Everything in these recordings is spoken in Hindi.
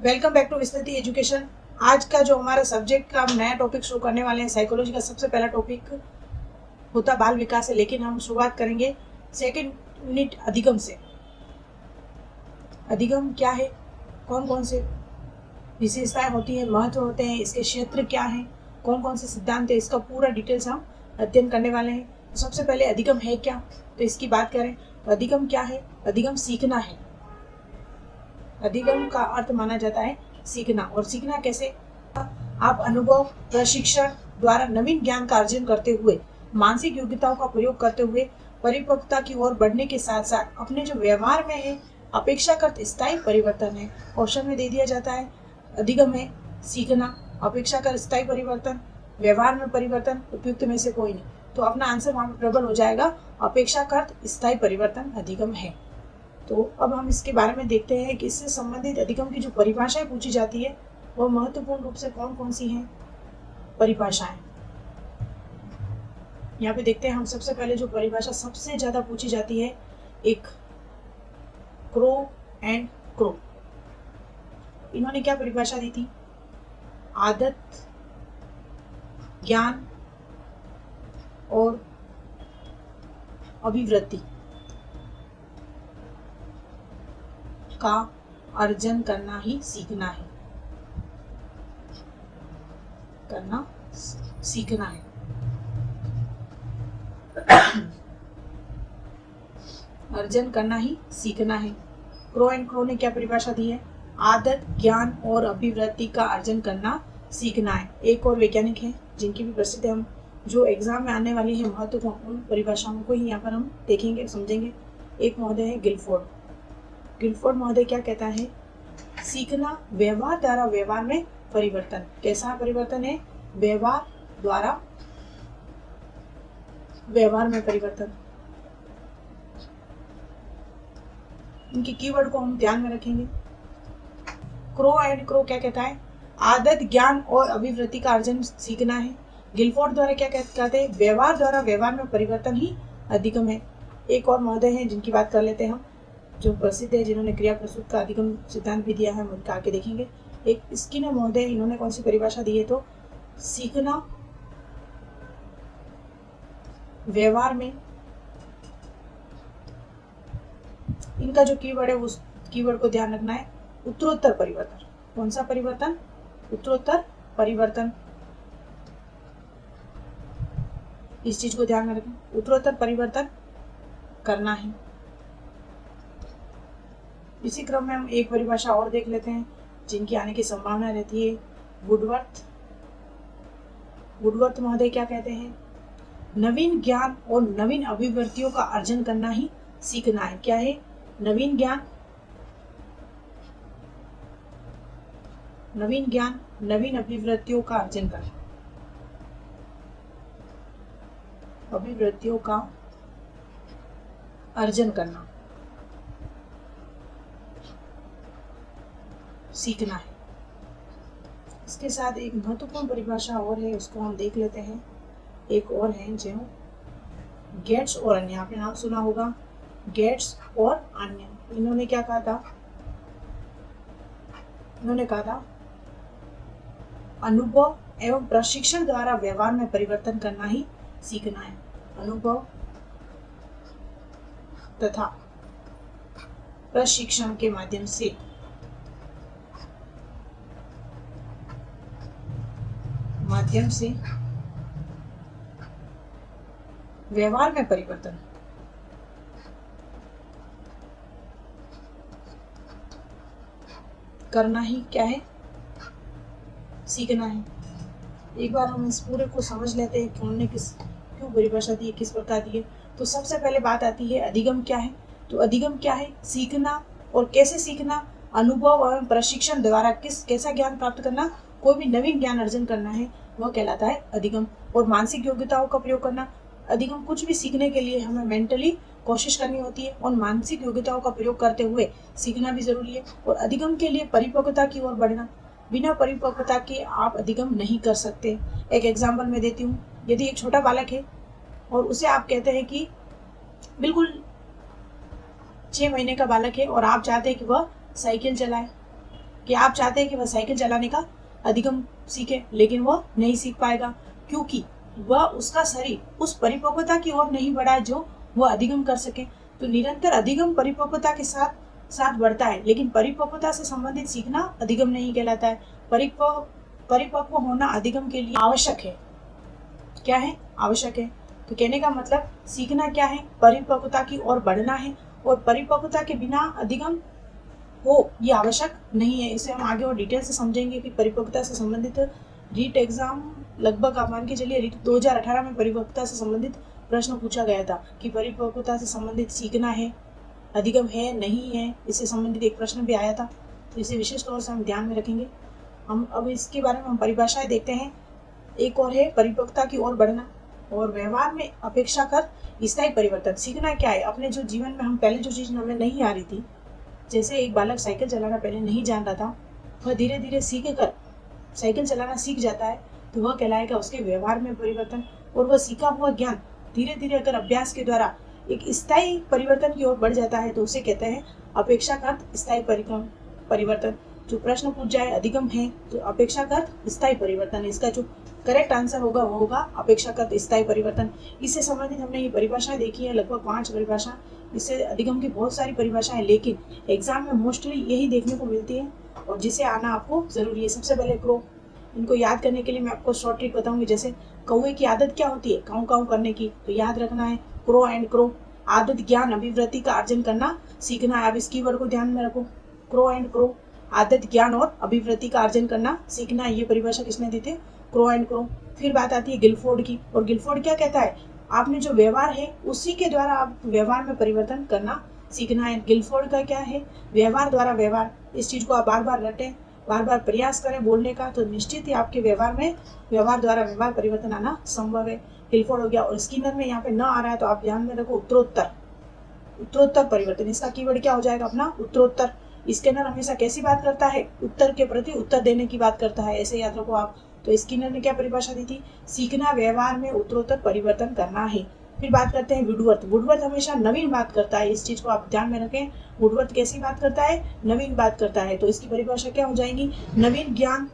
Welcome back to Vistriti education. आज का जो हमारा सब्जेक्ट का हम नया टॉपिक शुरू करने वाले हैं, साइकोलॉजी का सबसे पहला टॉपिक होता बाल विकास है, लेकिन हम शुरुआत करेंगे सेकंड यूनिट अधिगम से। अधिगम क्या है, कौन कौन से विशेषताएं होती हैं, महत्व होते हैं, इसके क्षेत्र क्या हैं, कौन कौन से सिद्धांत है, इसका पूरा डिटेल्स हम अध्ययन करने वाले हैं। तो सबसे पहले अधिगम है क्या, तो इसकी बात करें तो अधिगम क्या है। अधिगम सीखना है। अधिगम का अर्थ माना जाता है सीखना। और सीखना कैसे? आप अनुभव, प्रशिक्षण द्वारा नवीन ज्ञान का अर्जन करते हुए, मानसिक योग्यताओं का प्रयोग करते हुए परिपक्वता की ओर बढ़ने के साथ साथ अपने जो व्यवहार में है अपेक्षाकृत स्थायी परिवर्तन है। ऑप्शन में दे दिया जाता है अधिगम है सीखना, अपेक्षाकृत स्थायी परिवर्तन, व्यवहार में परिवर्तन, उपयुक्त में से कोई नहीं। तो अपना आंसर वहां पर प्रबल हो जाएगा, अपेक्षाकृत स्थायी परिवर्तन अधिगम है। तो अब हम इसके बारे में देखते हैं कि इससे संबंधित अधिगम की जो परिभाषाएं पूछी जाती है वो महत्वपूर्ण रूप से कौन कौन सी हैं परिभाषाएं। यहाँ पे देखते हैं हम सबसे पहले जो परिभाषा सबसे ज्यादा पूछी जाती है, एक क्रो एंड क्रो। इन्होंने क्या परिभाषा दी थी? आदत, ज्ञान और अभिवृत्ति का अर्जन करना ही सीखना है। करना सीखना है। अर्जन करना ही सीखना है। क्रो एंड क्रो ने क्या परिभाषा दी है? आदत, ज्ञान और अभिवृत्ति का अर्जन करना सीखना है। एक और वैज्ञानिक हैं जिनकी भी प्रसिद्ध हम जो एग्जाम में आने वाली है महत्वपूर्ण परिभाषाओं को ही यहाँ पर हम देखेंगे, समझेंगे। एक महोदय है गिलफोर्ड। गिलफोर्ड महोदय क्या कहता है? सीखना व्यवहार द्वारा व्यवहार में परिवर्तन। कैसा परिवर्तन है? व्यवहार द्वारा व्यवहार में परिवर्तन। इनके कीवर्ड को हम ध्यान में रखेंगे। क्रो एंड क्रो क्या कहता है? आदत, ज्ञान और अभिवृत्ति का अर्जन सीखना है। गिलफोर्ड द्वारा क्या कहते हैं? व्यवहार द्वारा व्यवहार में परिवर्तन ही अधिगम है। एक और महोदय हैं जिनकी बात कर लेते हैं हम, जो प्रसिद्ध है, जिन्होंने क्रिया प्रस्तुत का अधिगम सिद्धांत भी दिया है, हम उनका आगे देखेंगे। एक स्किनर महोदय, इन्होंने कौन सी परिभाषा दी है? तो सीखना व्यवहार में, इनका जो कीवर्ड है उस कीवर्ड को ध्यान रखना है, उत्तरोत्तर परिवर्तन। कौन सा परिवर्तन? उत्तरोत्तर परिवर्तन। इस चीज को ध्यान में रखें, उत्तरोत्तर परिवर्तन करना है। इसी क्रम में हम एक परिभाषा और देख लेते हैं जिनकी आने की संभावना रहती है। वुडवर्थ। वुडवर्थ महोदय क्या कहते हैं? नवीन ज्ञान और नवीन अभिवृत्तियों का अर्जन करना ही सीखना है। क्या है? नवीन ज्ञान, नवीन ज्ञान, नवीन अभिवृत्तियों का अर्जन करना, अभिवृत्तियों का अर्जन करना सीखना है। इसके साथ एक महत्वपूर्ण परिभाषा और है, उसको हम देख लेते हैं। एक और है जो गेट्स और अन्य, आपने नाम सुना होगा, गेट्स और अन्य। इन्होंने क्या कहा था? इन्होंने कहा था अनुभव एवं प्रशिक्षण द्वारा व्यवहार में परिवर्तन करना ही सीखना है। अनुभव तथा प्रशिक्षण के माध्यम से व्यवहार में परिवर्तन करना ही क्या है? सीखना है। एक बार हम इस पूरे को समझ लेते हैं कि उन्होंने क्यों परिभाषा दी है, किस प्रकार दी है। तो सबसे पहले बात आती है अधिगम क्या है। तो अधिगम क्या है? सीखना। और कैसे सीखना? अनुभव एवं प्रशिक्षण द्वारा कैसा ज्ञान प्राप्त करना? कोई भी नवीन ज्ञान अर्जन करना है, वह कहलाता है अधिगम। और मानसिक योग्यताओं का प्रयोग करना। अधिगम कुछ भी सीखने के लिए हमें मेंटली कोशिश करनी होती है और मानसिक योग्यताओं का प्रयोग करते हुए सीखना भी जरूरी है। और अधिगम के लिए परिपक्वता की ओर बढ़ना। बिना परिपक्वता के आप अधिगम नहीं कर सकते। एक एग्जाम्पल मैं देती हूँ। यदि एक छोटा बालक है और उसे आप कहते हैं कि बिल्कुल 6 महीने का बालक है और आप चाहते हैं कि वह साइकिल चलाए, कि आप चाहते हैं कि वह साइकिल चलाने का अधिगम सीखे, लेकिन वह नहीं सीख पाएगा, क्योंकि वह उसका शरीर उस परिपक्वता की ओर नहीं बढ़ा जो वह अधिगम कर सके। तो निरंतर अधिगम परिपक्वता के साथ साथ बढ़ता है, लेकिन परिपक्वता से संबंधित सीखना अधिगम नहीं कहलाता है। परिपक्व होना अधिगम के लिए आवश्यक है। क्या है? आवश्यक है। तो कहने का मतलब सीखना क्या है? परिपक्वता की ओर बढ़ना है, और परिपक्वता के बिना अधिगम हो ये आवश्यक नहीं है। इसे हम आगे और डिटेल से समझेंगे कि परिपक्वता से संबंधित रीट एग्जाम लगभग आप मान के चलिए 2018 में परिपक्वता से संबंधित प्रश्न पूछा गया था कि परिपक्वता से संबंधित सीखना है, अधिगम है नहीं है, इससे संबंधित एक प्रश्न भी आया था। तो इसे विशेष तौर से हम ध्यान में रखेंगे। हम अब इसके बारे में हम परिभाषाएं देखते हैं। एक और है परिपक्वता की ओर बढ़ना, और व्यवहार में अपेक्षाकृत स्थायी परिवर्तन। सीखना क्या है? अपने जो जीवन में हम पहले जो चीज़ हमें नहीं आ रही थी, जैसे एक बालक साइकिल चलाना पहले नहीं जान रहा था, वह धीरे धीरे सीख कर साइकिल चलाना सीख जाता है, तो वह कहलाएगा उसके व्यवहार में परिवर्तन। और वह सीखा हुआ ज्ञान धीरे धीरे अगर अभ्यास के द्वारा एक स्थायी परिवर्तन की ओर बढ़ जाता है, तो उसे कहते हैं अपेक्षाकृत स्थायी परिवर्तन। जो प्रश्न पूछ जाए अधिगम है तो अपेक्षाकृत स्थायी परिवर्तन, इसका जो करेक्ट आंसर होगा वो होगा अपेक्षाकृत स्थायी परिवर्तन। इससे संबंधित हमने ये परिभाषाएं देखी है, लगभग 5 परिभाषा। इससे अधिगम की बहुत सारी परिभाषाएं, लेकिन एग्जाम में मोस्टली यही देखने को मिलती है और जिसे आना आपको जरूरी है। सबसे पहले क्रो, इनको याद करने के लिए मैं आपको शॉर्ट ट्रिक बताऊंगी। जैसे कौवे की आदत क्या होती है? काऊ काऊ करने की। तो याद रखना है क्रो एंड क्रो। आदत ज्ञान अभिवृत्ति का अर्जन करना सीखना है। अब इस कीवर्ड को ध्यान में रखो, क्रो एंड क्रो, आदत ज्ञान और अभिवृत्ति का अर्जन करना सीखना है। ये परिभाषा किसने दी थी? Crow and crow. फिर बात आती है गिलफोर्ड की, और गिलफोर्ड क्या कहता है? आपने जो व्यवहार है उसी के द्वारा आप व्यवहार में परिवर्तन करना सीखना है। गिलफोर्ड का क्या है? व्यवहार द्वारा व्यवहार। इस चीज को आप बार बार रटें, बार बार प्रयास करें बोलने का, तो निश्चित ही आपके व्यवहार में व्यवहार द्वारा व्यवहार परिवर्तन आना संभव है। गिलफोर्ड हो गया। और स्किनर में यहाँ पे न आ रहा है तो आप ध्यान में रखो उत्तरोत्तर, उत्तरोत्तर परिवर्तन। इसका कीवर्ड क्या हो जाएगा अपना? उत्तरोत्तर। स्किनर हमेशा कैसी बात करता है? उत्तर के प्रति उत्तर देने की बात करता है, ऐसे याद रखो आप। तो स्किनर ने क्या परिभाषा दी थी? सीखना व्यवहार में उत्तरोत्तर परिवर्तन करना है। फिर बात करते हैं वुडवर्थ। वुडवर्थ हमेशा नवीन बात करता है, इस चीज को आप ध्यान में रखें। वुडवर्थ कैसी बात करता है? नवीन बात करता है। तो इसकी परिभाषा क्या हो जाएगी? नवीन ज्ञान,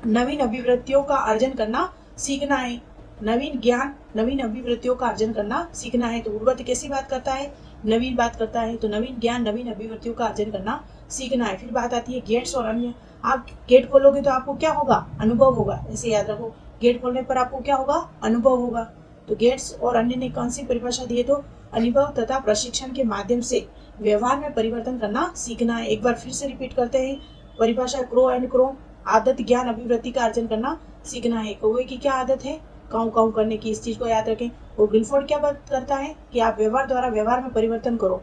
नवीन अभिवृत्तियों का अर्जन करना सीखना है। नवीन ज्ञान, नवीन अभिवृत्तियों का अर्जन करना सीखना है। तो वुडवर्थ कैसी बात करता है? नवीन बात करता है। तो नवीन ज्ञान, नवीन अभिवृत्तियों का अर्जन करना सीखना है। फिर बात आती है गेट्स और अन्य। आप गेट खोलोगे तो आपको क्या होगा? अनुभव होगा, ऐसे याद रखो। गेट खोलने पर आपको क्या होगा? अनुभव होगा। तो गेट्स और अन्य ने कौन सी परिभाषा दी है? तो अनुभव तथा प्रशिक्षण के माध्यम से व्यवहार में परिवर्तन करना सीखना है। एक बार फिर से रिपीट करते हैं परिभाषा, क्रो एंड क्रो, आदत ज्ञान अभिवृत्ति का अर्जन करना सीखना है। कौवे की क्या आदत है? काऊ काऊ करने की, इस चीज को याद रखें। और गिलफोर्ड क्या बात करता है? कि आप व्यवहार द्वारा व्यवहार में परिवर्तन करो,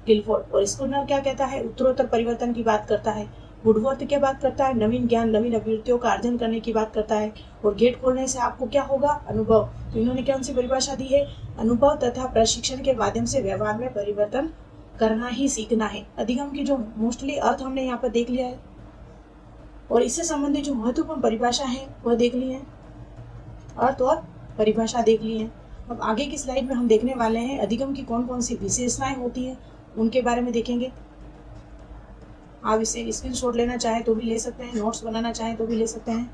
गिलफोर्ड। और स्किनर क्या कहता है? उत्तरोत्तर परिवर्तन की बात करता है। वुडवर्थ क्या बात करता है? नवीन ज्ञान, नवीन अभिवृत्तियों का अर्जन करने की बात करता है। और गेट खोलने से आपको क्या होगा? अनुभव। तो इन्होंने कौन सी परिभाषा दी है? अनुभव तथा प्रशिक्षण के माध्यम से व्यवहार में परिवर्तन करना ही सीखना है। अधिगम की जो मोस्टली अर्थ हमने यहाँ पर देख लिया है, और इससे संबंधित जो महत्वपूर्ण परिभाषा है वह देख ली है, अर्थ और परिभाषा देख ली है। अब आगे की स्लाइड में हम देखने वाले हैं अधिगम की कौन कौन सी विशेषताएं होती है, उनके बारे में देखेंगे। आप इसे स्क्रीनशॉट लेना चाहे तो भी ले सकते हैं, नोट्स बनाना चाहे तो भी ले सकते हैं।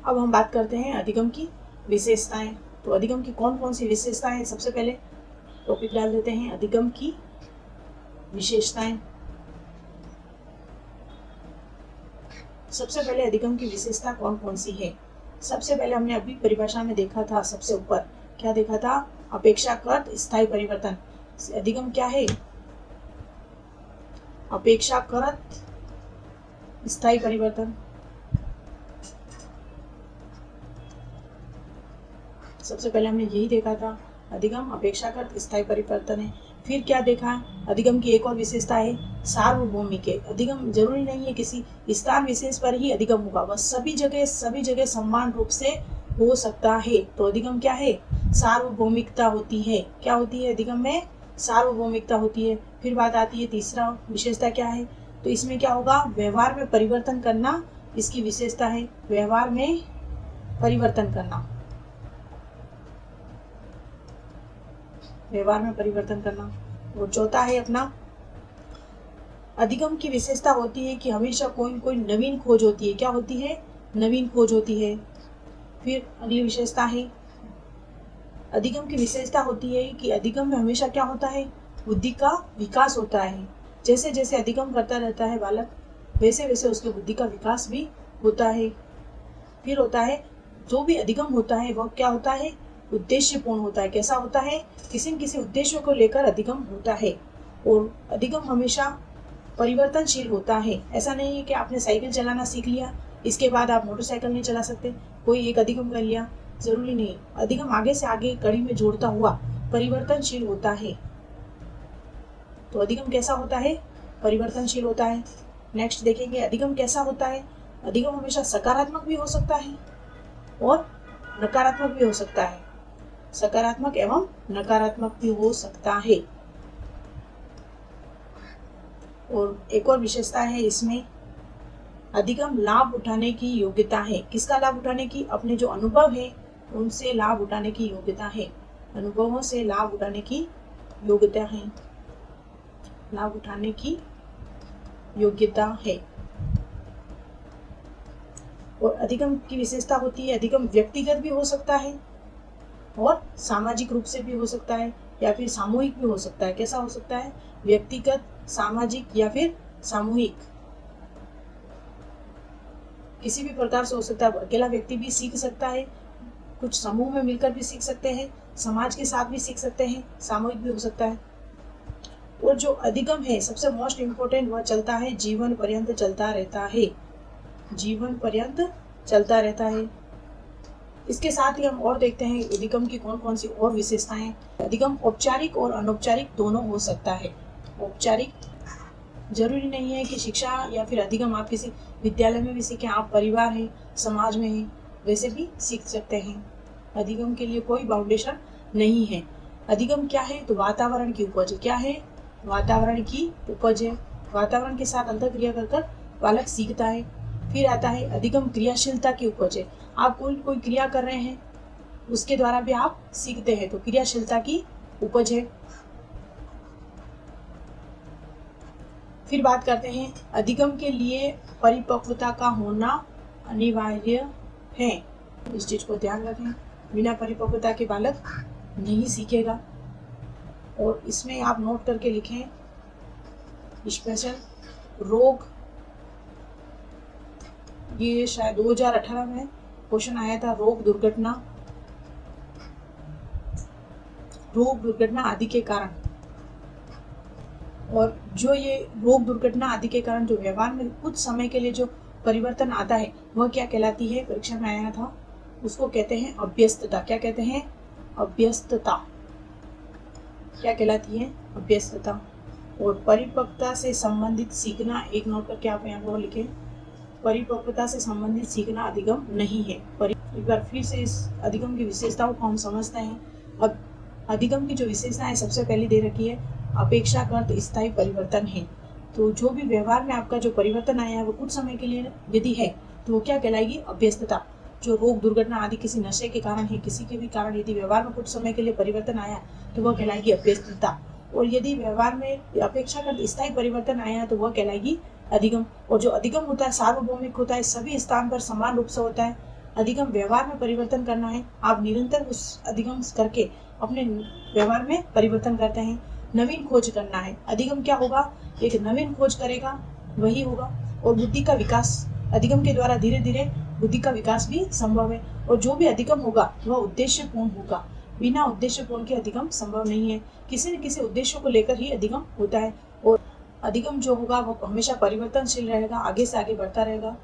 अब हम बात करते हैं अधिगम की विशेषताएं। तो अधिगम की कौन कौन सी विशेषताएं, सबसे पहले टॉपिक डाल देते हैं अधिगम की विशेषताएं। सबसे पहले अधिगम की विशेषता कौन कौन सी है? सबसे पहले हमने अभी परिभाषा में देखा था, सबसे ऊपर क्या देखा था? अपेक्षाकृत स्थायी परिवर्तन। अधिगम क्या है? अपेक्षाकृत स्थायी परिवर्तन। सबसे पहले हमने यही देखा था, अधिगम अपेक्षाकृत स्थायी परिवर्तन है। फिर क्या देखा? अधिगम की एक और विशेषता है सार्वभौमिक है। अधिगम जरूरी नहीं है किसी स्थान विशेष पर ही अधिगम होगा, वह सभी जगह समान रूप से हो सकता है। तो अधिगम क्या है? सार्वभौमिकता होती है। क्या होती है अधिगम में? सार्वभौमिकता होती है। फिर बात आती है तीसरा विशेषता क्या है? तो इसमें क्या होगा? व्यवहार में परिवर्तन करना इसकी विशेषता है, व्यवहार में परिवर्तन करना, व्यवहार में परिवर्तन करना। और चौथा है अपना अधिगम की विशेषता होती है कि हमेशा कोई न कोई नवीन खोज होती है। क्या होती है? नवीन खोज होती है। फिर अगली विशेषता है, अधिगम की विशेषता होती है कि अधिगम में हमेशा क्या होता है? बुद्धि का विकास होता है। जैसे जैसे अधिगम करता रहता है बालक, वैसे वैसे उसके बुद्धि का विकास भी होता है। फिर होता है, जो भी अधिगम होता है वह क्या होता है? उद्देश्यपूर्ण होता है। कैसा होता है? किसी न किसी उद्देश्य को लेकर अधिगम होता है। और अधिगम हमेशा परिवर्तनशील होता है। ऐसा नहीं है कि आपने साइकिल चलाना सीख लिया, इसके बाद आप मोटरसाइकिल नहीं चला सकते, कोई एक अधिगम कर लिया, जरूरी नहीं। अधिगम आगे से आगे कड़ी में जोड़ता हुआ परिवर्तनशील होता है। तो अधिगम कैसा होता है? परिवर्तनशील होता है। नेक्स्ट देखेंगे, अधिगम कैसा होता है? अधिगम हमेशा सकारात्मक भी हो सकता है और नकारात्मक भी हो सकता है। सकारात्मक एवं नकारात्मक भी हो सकता है। और एक और विशेषता है इसमें, अधिगम लाभ उठाने की योग्यता है। किसका लाभ उठाने की? अपने जो अनुभव है उनसे लाभ उठाने की योग्यता है। अनुभवों से लाभ उठाने की योग्यता है। लाभ उठाने की योग्यता है। और अधिगम की विशेषता होती है, अधिगम व्यक्तिगत भी हो सकता है और सामाजिक रूप से भी हो सकता है, या फिर सामूहिक भी हो सकता है। कैसा हो सकता है? व्यक्तिगत, सामाजिक या फिर सामूहिक, किसी भी प्रकार से हो सकता है। अकेला व्यक्ति भी सीख सकता है, कुछ समूह में मिलकर भी सीख सकते हैं, समाज के साथ भी सीख सकते हैं, सामूहिक भी हो सकता है। और जो अधिगम है सबसे मोस्ट इम्पोर्टेंट, वह चलता है, जीवन पर्यंत चलता रहता है। जीवन पर्यंत चलता रहता है। इसके साथ ही हम और देखते हैं अधिगम की कौन कौन सी और विशेषताएं। अधिगम औपचारिक और अनौपचारिक दोनों हो सकता है। औपचारिक, जरूरी नहीं है कि शिक्षा या फिर अधिगम आप किसी विद्यालय में भी सीखें, आप परिवार है, समाज में है, वैसे भी सीख सकते हैं। अधिगम के लिए कोई बाउंडेशन नहीं है। अधिगम क्या है? तो वातावरण की उपज है। क्या है? वातावरण की उपज है। वातावरण के साथ अंतःक्रिया कर बालक सीखता है। फिर आता है अधिगम क्रियाशीलता की उपज है। आप कोई क्रिया कर रहे हैं, उसके द्वारा भी आप सीखते हैं, तो क्रियाशीलता की उपज है। फिर बात करते हैं, अधिगम के लिए परिपक्वता का होना अनिवार्य है। इस चीज को ध्यान रखें, बिना परिपक्वता के बालक नहीं सीखेगा। और इसमें आप नोट करके लिखें, स्पेशल रोग, ये शायद 2018 में क्वेश्चन आया था, रोग दुर्घटना आदि के कारण। और जो ये रोग दुर्घटना आदि के कारण जो व्यवहार में कुछ समय के लिए जो परिवर्तन आता है, वह क्या कहलाती है? परीक्षा में आया था, उसको कहते हैं अभ्यस्तता। क्या कहते हैं? अभ्यस्तता। क्या कहलाती है? अभ्यस्तता। और परिपक्वता से संबंधित सीखना, एक नोट करके आप यहाँ पर लिखें, परिपक्वता से संबंधित सीखना अधिगम नहीं है। एक बार फिर से इस अधिगम की विशेषताओं को हम समझते हैं। अब अधिगम की जो विशेषताएं सबसे पहले दे रखी है, अपेक्षाकृत स्थायी परिवर्तन है। तो जो भी व्यवहार में आपका जो परिवर्तन आया है वो कुछ समय के लिए यदि है तो वो क्या कहलाएगी? अभ्यस्तता। जो रोग दुर्घटना आदि किसी नशे के कारण है, किसी के भी कारण यदि व्यवहार में कुछ समय के लिए परिवर्तन आया तो वह कहलाएगी अभ्यस्तता। और यदि व्यवहार में अपेक्षाकृत स्थायी परिवर्तन आया तो वह कहलाएगी अधिगम। और जो अधिगम होता है सार्वभौमिक होता है, सभी स्थान पर समान रूप से होता है। अधिगम व्यवहार में परिवर्तन करना है, आप निरंतर उस अधिगम करके अपने व्यवहार में परिवर्तन करते हैं। नवीन खोज करना है, अधिगम क्या होगा? एक नवीन खोज करेगा, वही होगा। और बुद्धि का विकास, अधिगम के द्वारा धीरे धीरे बुद्धि का विकास भी संभव है। और जो भी अधिगम होगा वह उद्देश्यपूर्ण होगा, बिना उद्देश्यपूर्ण के अधिगम संभव नहीं है। किसी न किसी उद्देश्य को लेकर ही अधिगम होता है। और अधिगम जो होगा वो हमेशा परिवर्तनशील रहेगा, आगे से आगे बढ़ता रहेगा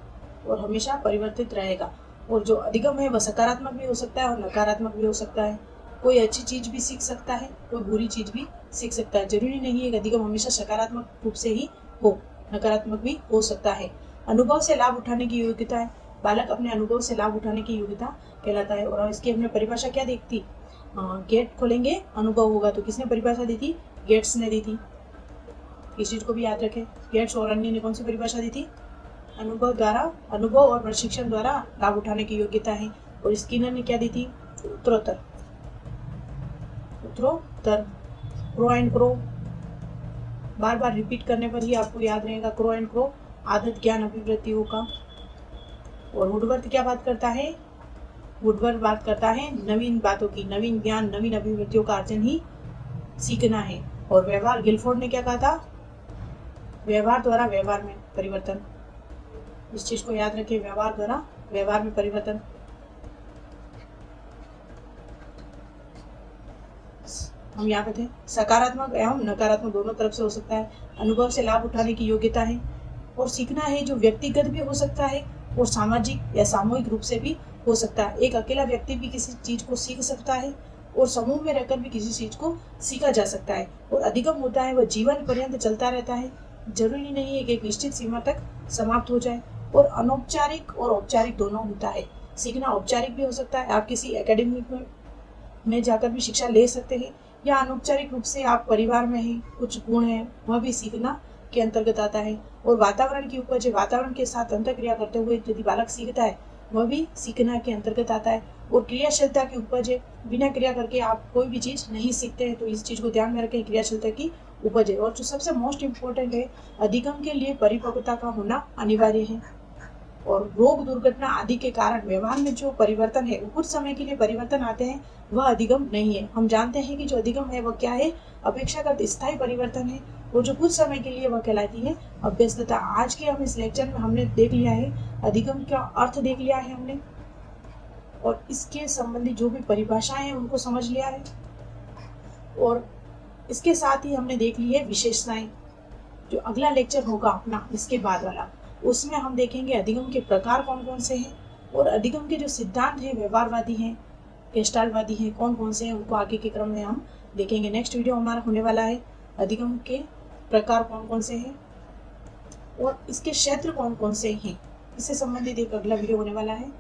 और हमेशा परिवर्तित रहेगा। और जो अधिगम है वह सकारात्मक भी हो सकता है और नकारात्मक भी हो सकता है। कोई अच्छी चीज भी सीख सकता है, कोई बुरी चीज भी सीख सकता है। जरूरी नहीं है कि अधिगम हमेशा सकारात्मक रूप से ही हो, नकारात्मक भी हो सकता है। अनुभव से लाभ उठाने की योग्यता है, बालक अपने अनुभव से लाभ उठाने की योग्यता कहलाता है। और इसकी हमने परिभाषा क्या दी थी? गेट खोलेंगे अनुभव होगा। तो किसने परिभाषा दी थी? गेट्स ने दी थी। इस चीज को भी याद रखें। गेट्स और अन्य ने कौन सी परिभाषा दी थी? अनुभव और प्रशिक्षण द्वारा लाभ उठाने की योग्यता है। और स्किनर ने क्या दी थी? उत्तरोत्तर, grow and grow, bar bar repeat करने पर ही आपको याद रहेगा। क्रो एंड क्रो, आदत ज्ञान अभिवृत्तियों का। और वुडवर्थ क्या बात करता है? वुडवर्थ बात करता है नवीन बातों की, नवीन ज्ञान, नवीन अभिवृत्तियों का अर्जन ही सीखना है। और व्यवहार, गिलफोर्ड ने क्या कहा था? व्यवहार द्वारा व्यवहार में परिवर्तन। इस चीज को याद रखिए, व्यवहार द्वारा व्यवहार में परिवर्तन। हम यहाँ पे थे, सकारात्मक एवं नकारात्मक दोनों तरफ से हो सकता है। अनुभव से लाभ उठाने की योग्यता है। और सीखना है जो व्यक्तिगत भी हो सकता है और सामाजिक या सामूहिक रूप से भी हो सकता है। एक अकेला व्यक्ति भी किसी चीज को सीख सकता है और समूह में रहकर भी किसी चीज को सीखा जा सकता है। और अधिगम होता है वह जीवन पर्यंत चलता रहता है, जरूरी नहीं है कि एक निश्चित सीमा तक समाप्त हो जाए। और अनौपचारिक और औपचारिक दोनों होता है। सीखना औपचारिक भी हो सकता है, आप किसी एकेडमी में जाकर भी शिक्षा ले सकते हैं, या अनौपचारिक रूप से आप परिवार में ही कुछ गुण है वह भी सीखना के अंतर्गत आता है। और वातावरण की उपज, वातावरण के साथ अंतःक्रिया करते हुए यदि बालक सीखता है वह भी सीखना के अंतर्गत आता है। और क्रियाशीलता की उपज है, बिना क्रिया करके आप कोई भी चीज नहीं सीखते हैं, तो इस चीज को ध्यान में रखें, क्रियाशीलता की उपज है। और जो सबसे मोस्ट इम्पोर्टेंट है, अधिगम के लिए परिपक्वता का होना अनिवार्य है। और रोग, दुर्घटना आदि के कारण व्यवहार में जो परिवर्तन है, कुछ समय के लिए परिवर्तन आते हैं, वह अधिगम नहीं है। हम जानते हैं कि जो अधिगम है वह क्या है? अपेक्षाकृत स्थायी परिवर्तन है, और जो कुछ समय के लिए वह कहलाती है अभ्यस्तता। आज के हम इस लेक्चर में हमने देख लिया है, अधिगम का अर्थ देख लिया है हमने, और इसके संबंधी जो भी परिभाषाएं हैं उनको समझ लिया है। और इसके साथ ही हमने देख ली है विशेषताएं। जो अगला लेक्चर होगा अपना इसके बाद वाला, उसमें हम देखेंगे अधिगम के प्रकार कौन कौन से हैं, और अधिगम के जो सिद्धांत हैं, व्यवहारवादी हैं, गेस्टाल्टवादी हैं, कौन कौन से हैं, उनको आगे के क्रम में हम देखेंगे। नेक्स्ट वीडियो हमारा होने वाला है अधिगम के प्रकार कौन कौन से हैं और इसके क्षेत्र कौन कौन से हैं, इससे संबंधित एक अगला वीडियो होने वाला है।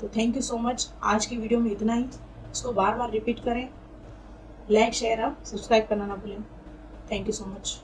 तो थैंक यू सो मच। आज की वीडियो में इतना ही। इसको बार बार रिपीट करें, लाइक शेयर और सब्सक्राइब करना ना भूलें। Thank you so much.